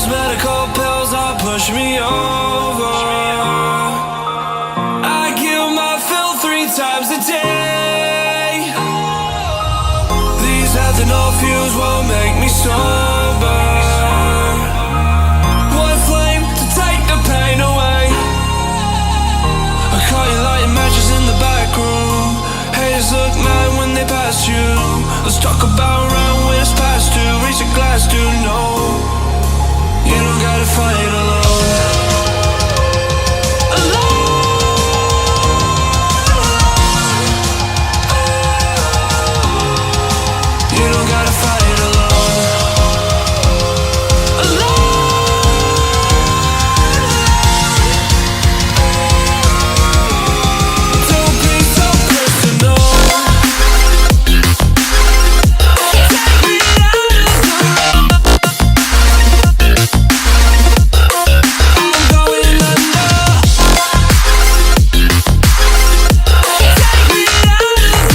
Those medical pills all push me over. I kill my fill 3 times a day. These ethanol fuels won't make me sober. One flame to take the pain away. I caught you lighting matches in the back room. Haters look mad when they pass you. Let's talk about round when it's past due. Reach a glass, dude, no. You don't gotta fight alone. You don't gotta fight alone. Don't be so personal. Take me out of the road. I'm going under. Take me out of the road.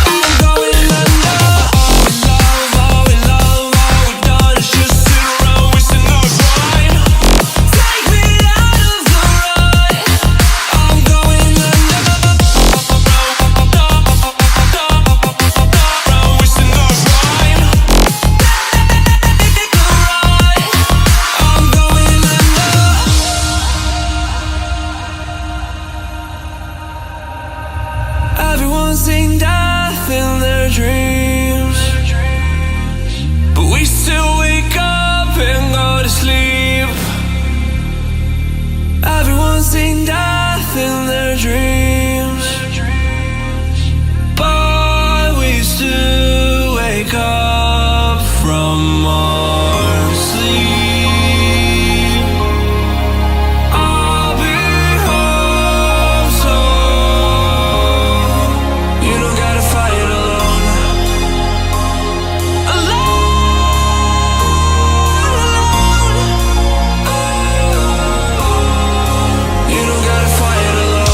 I'm going under. All we love, all we've done is just sit around wasting our time. Take me out of the road. I'm going under. Around wasting our time. Take the ride. I'm going under. Everyone's seen death in their dreams, but we still wake up and go to sleep. Everyone's seen death in their dreams, but we still wake up from our sleep. I'll be home soon. You don't gotta fight alone. You don't gotta fight alone.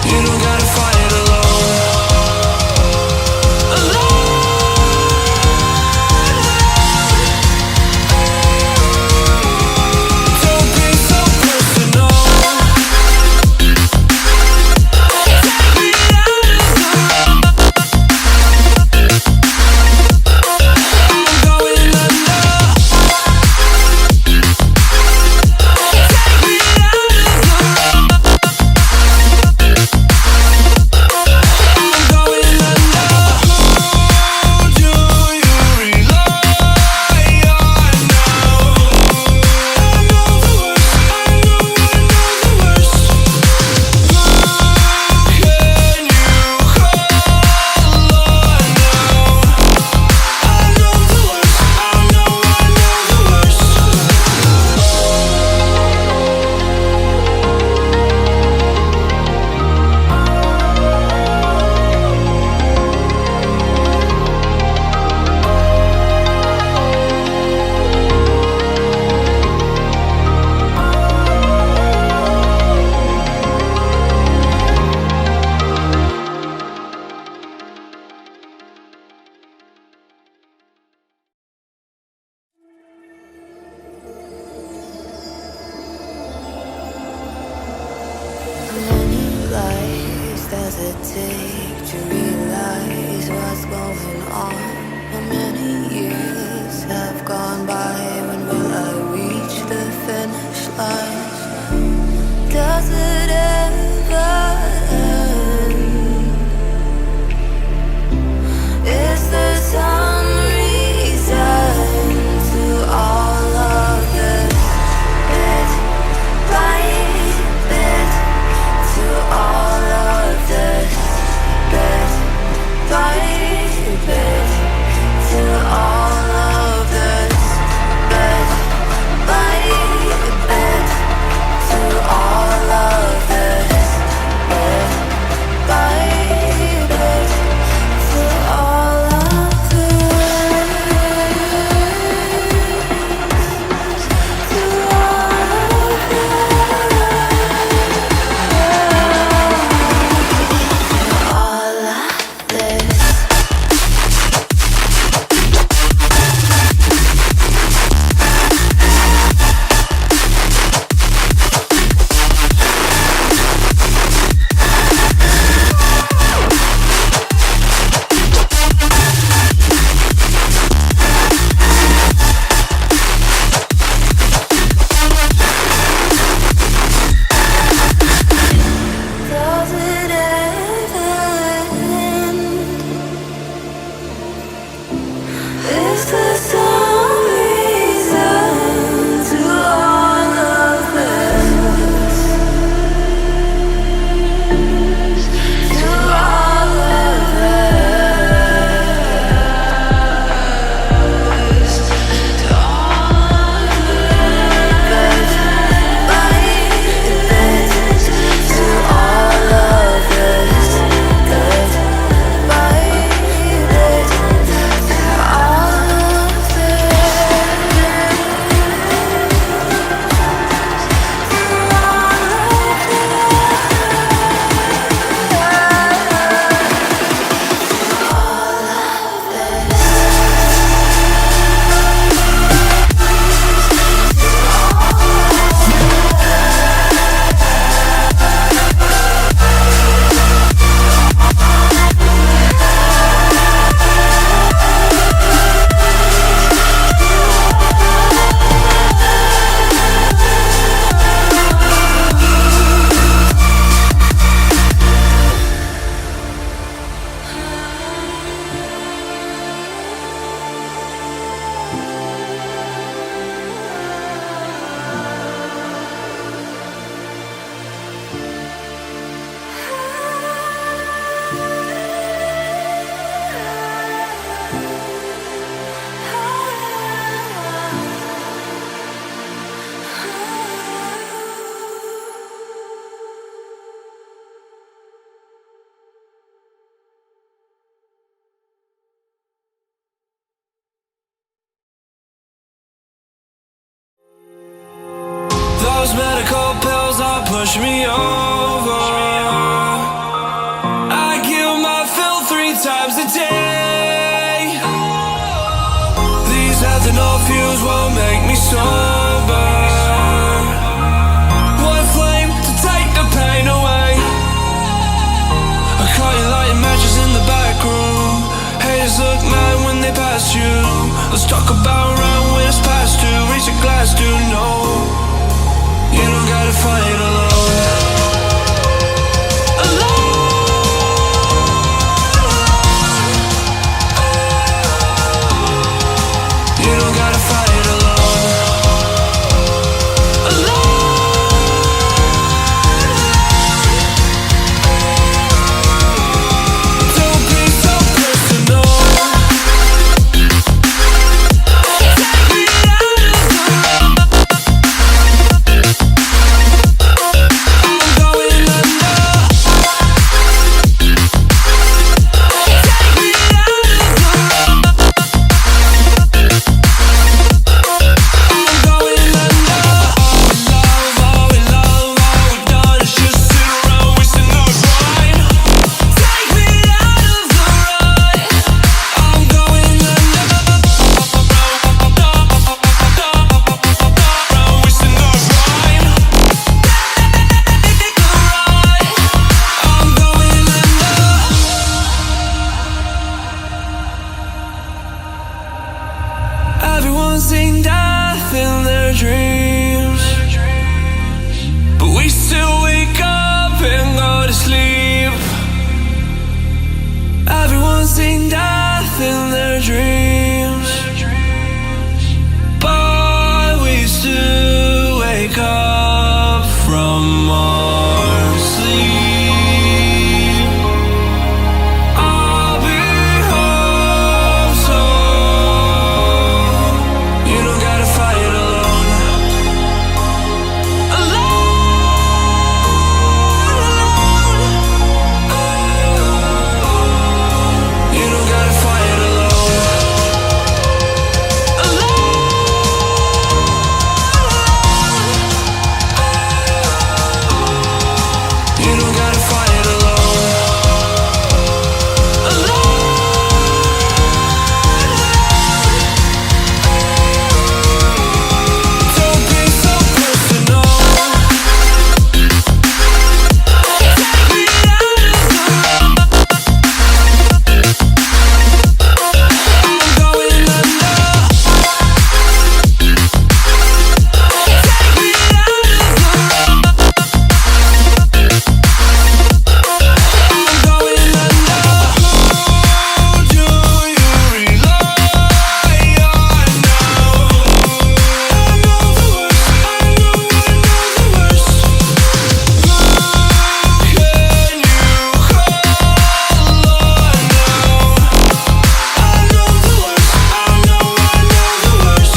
You don't gotta fight alone. Don't be so personal. Take me out of the road. I'm going under. Take me out of the road. I'm going under. Who do you rely on now? I know the worst. I know the worst. Who can you call on now? I know the worst. I know the worst. Many lives does it take to realize what's going on? How many years have gone by? When will I reach the finish line? Does it ever end? Is there some reason to all of this? Bit by bit, to all of this. Bit by bit, to all of this. Bit those medical pills that push me over. I kill my fill 3 times a day. These ethanol fumes won't make me sober. One flame to take the pain away. I caught you lighting matches in the back room. Haters look mad when they pass you. Let's talk about round when it's past 2. Reach a glass, do no. You don't gotta fight alone. You don't gotta fight alone. Don't be so personal. Take me out of the road. I'm going under. Take me out of the road. Everyone's seen death in their dreams, but we still wake up and go to sleep. Everyone's seen death in their dreams, but we still wake up from our sleep. I'll be home soon. You don't gotta fight alone. You don't gotta fight alone. You don't gotta fight alone. Don't be so personal. Take me out of the road. I'm going under. Take me out of the road. I'm going under. Who do you rely on now? I know the worst. I know the worst. Who can you call on now? I know the worst. I know the worst.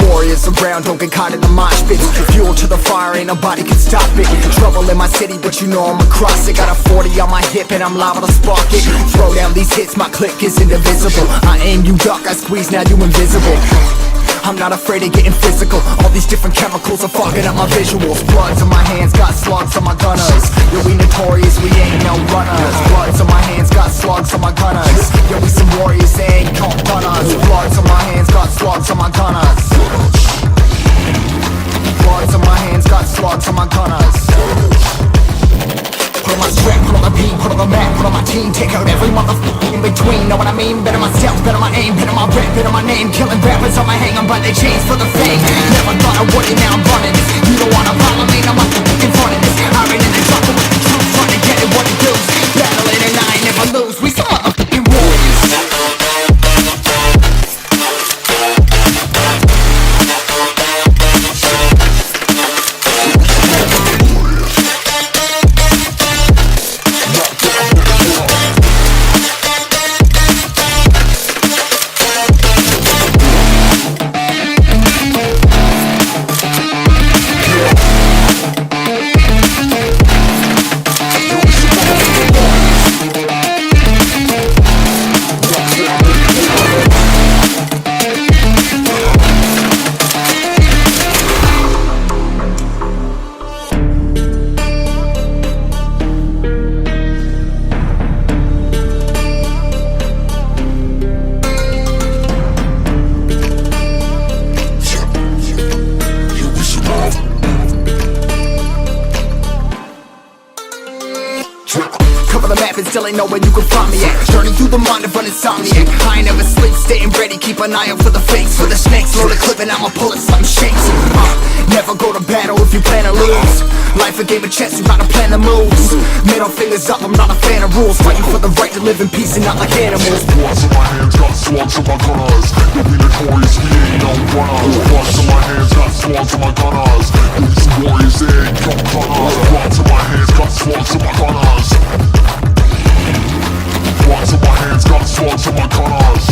Warriors around, don't get caught in the mosh pit. Fuel to the fire, ain't nobody can stop it. Trouble in my city, but you know I'm across it. Got a 40 on my hip and I'm liable to spark it. Throw down these hits, my click is indivisible. I aim, you duck, I squeeze, now you invisible. I'm not afraid of getting physical. All these different chemicals are fogging up my visuals. Bloods on my hands, got slugs on my gunners. Yo, we notorious, we ain't no runners. Bloods on my hands, got slugs on my gunners. Yo, we some warriors, they ain't called runners. Bloods on my hands, got slugs on my gunners. Bloods on my hands, got slugs on my gunners. Put on my strap, put on the beat, put on the map, put on my team. Take out every motherfucker in between, know what I mean? Better myself, better my aim, better my rap, better my name. Killing rappers on my hang, I'm by their chains for the fame. Never thought I would it, now I'm running only know where you can find me at. Journey through the mind of an insomniac. I ain't never sleep, staying ready, keep an eye out for the fakes. For the snakes, load a clip and I'ma pull it, something shakes. Never go to battle if you plan to lose. Life a game of chess, you gotta plan the moves. Middle fingers up, I'm not a fan of rules. Fighting for the right to live in peace and not like animals. Bloods in my hands, got swords in my gunners. You'll be notorious, we ain't no runners. Bloods in my hands, got swords in my gunners. These warriors, they ain't no gunners. Bloods in my hands, got swords in my gunners. Bloods in my hands, got swords in my gunners.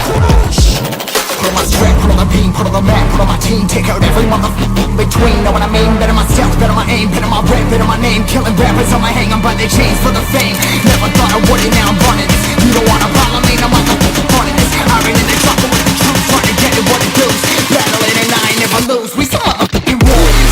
Put on my strap, put on the beam, put on the map, put on my team. Take out every motherfucker in between. Know what I mean? Better myself, better my aim, better my rap, better my name. Killing rappers on my hang, I'm by their chains for the fame. Never thought I would it, now I'm running this. You don't wanna follow me, no motherfucker running this. Iron in the trouble with the truth, trying to get it what it does. Battling and I ain't never lose, we some motherfucking warriors.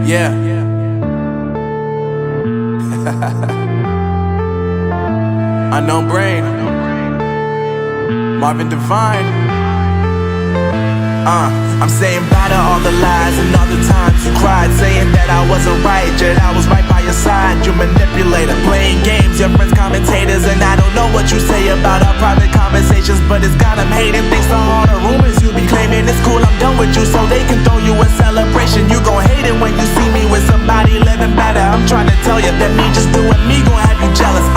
Yeah. Unknown Brain, Marvin Divine. I'm saying bye to all the lies and all the times you cried, saying that I wasn't right, yet I was right by your side. You manipulator, playing games, your friends commentators, and I don't know what you say about our private conversations, but it's got them hating. Thanks to all the rumors you be claiming. It's cool, I'm done with you, so they can throw you a celebration. You gon' hate it when you see me with somebody living better. I'm trying to tell you that me just doing me gon' have you jealous.